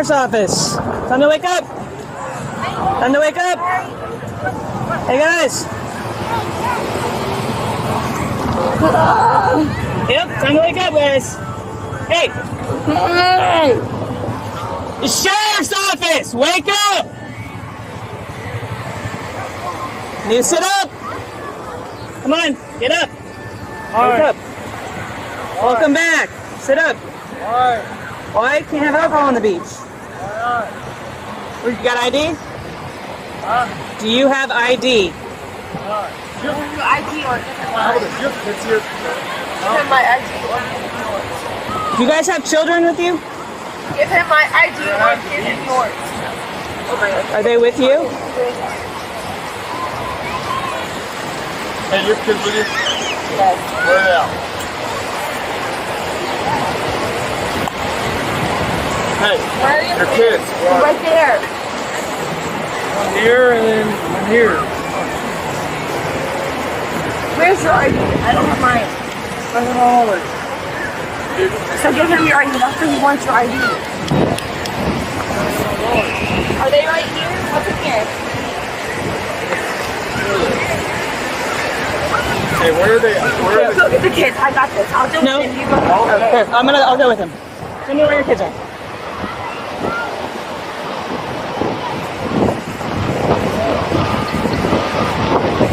sheriff's office. Time to wake up. Time to wake up. Hey guys. Yep, time to wake up, guys. Hey. Hey. The sheriff's office. Wake up. Need to sit up. Come on, get up. Wake up. Welcome back. Sit up. Alright. Why can't have alcohol on the beach? Alright. You got ID? Huh? Do you have ID? Alright. Give him your ID or different one. It's here. Give him my ID or different yours. Do you guys have children with you? Give him my ID or give him yours. Are they with you? Hey, your kids with you? Yes. Where are they at? Hey, Where are your kids. Right there. One here and then one here. Where's your ID? I don't have mine. So give him your ID. That's what he wants, your ID. Are they right here? What's in here? Hey, where are they? Where are Go get the kids. I got this. I'll do No. it. You go. Here, I'll go with him. Tell me where your kids are.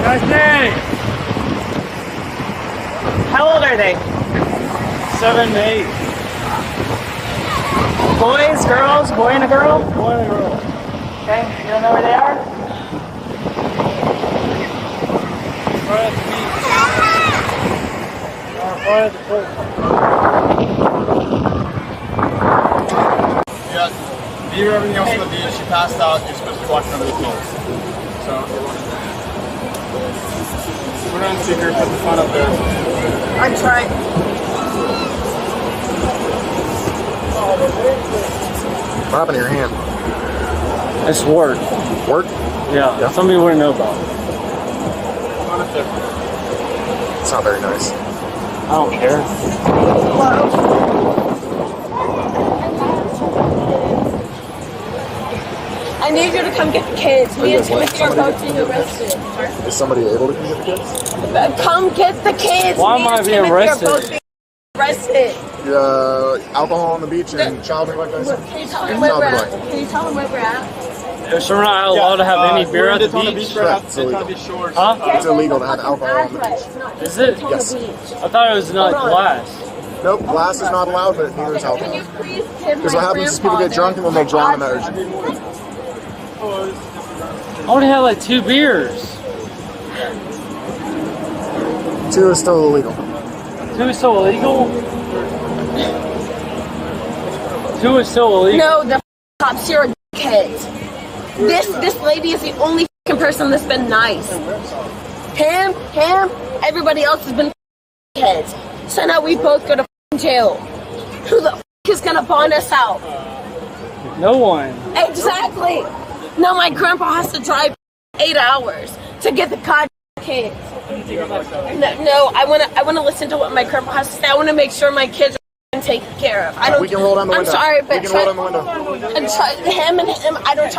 Guy's name? How old are they? 7 to 8. Boys, girls, boy and a girl? Boy and a girl. Okay, you don't know where they are? Right at the beach. Right at the coast. Yeah, me or everything else on the beach. She passed out. You're supposed to be watching over the kids. So we're not sit here and put the fun up there. I'm trying. What happened to your hand? It's work. Work? Yeah. Somebody wouldn't know about it. It's not very nice. I don't care. I need you to come get the kids. Me and Timothy are both being arrested. Is somebody able to come get the kids? Come get the kids. Why Me am I and being Timothy are arrested? both being arrested. Alcohol on the beach and child neglect. Can you tell him where we're at? Can you tell him where we're at? So we're not allowed to have any beer at the Daytona beach? Beach, right? It's illegal. Huh? It's illegal to have alcohol on the beach. Is it? Yes. I thought it was not glass. Nope, glass is not allowed, but neither is Can alcohol. you please give Because what happens is people get drunk and then they'll drown in the ocean. I only had like 2 beers. 2 is still illegal. 2 is still illegal? 2 is still illegal. No, the cops here are kids. This lady is the only person that's been nice. Him, everybody else has been kids. So now we both go to jail. Who the is gonna bond us out? No one. Exactly. Now my grandpa has to drive 8 hours to get the kids. No, I wanna listen to what my grandpa has to say. I wanna make sure my kids are taken care of. We can roll down the window. I'm sorry, but we can roll down the window. and him, I don't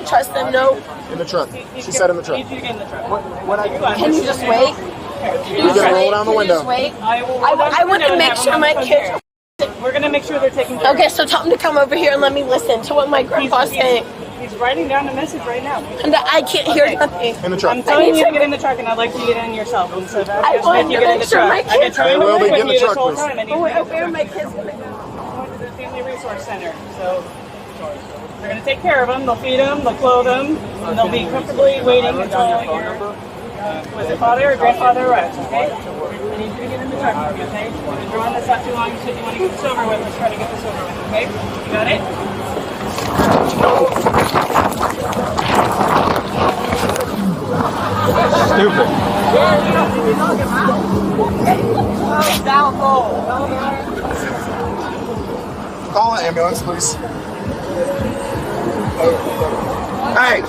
trust them. No. In the truck. She said in the truck. Can you just wait? You can roll down the window. Wait. I want to make sure my kids. We're gonna make sure they're taken care of. Okay, so tell him to come over here and let me listen to what my grandpa's saying. He's writing down the message right now. And I can't hear nothing. In the truck. I'm telling you to get in the truck, and I'd like you to get in yourself. And so I want to make sure my I've been kids. trying to Will work they get in with the you this truck, whole please? time, and he's Where are my kids gonna go? going to the Family Resource Center. So they're going to take care of them. They'll feed them. They'll clothe them. And they'll be comfortably waiting until your was it father or grandfather arrives. Okay? I need you to get in the truck with me. Okay? We've been drawing this out too long. You said you want to get this over with. Let's try to get this over with. Okay? You got it? Stupid. Call an ambulance, please. Hey!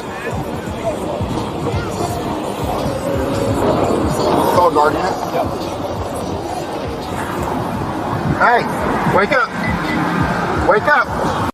Call Guardian. Hey! Wake up! Wake up!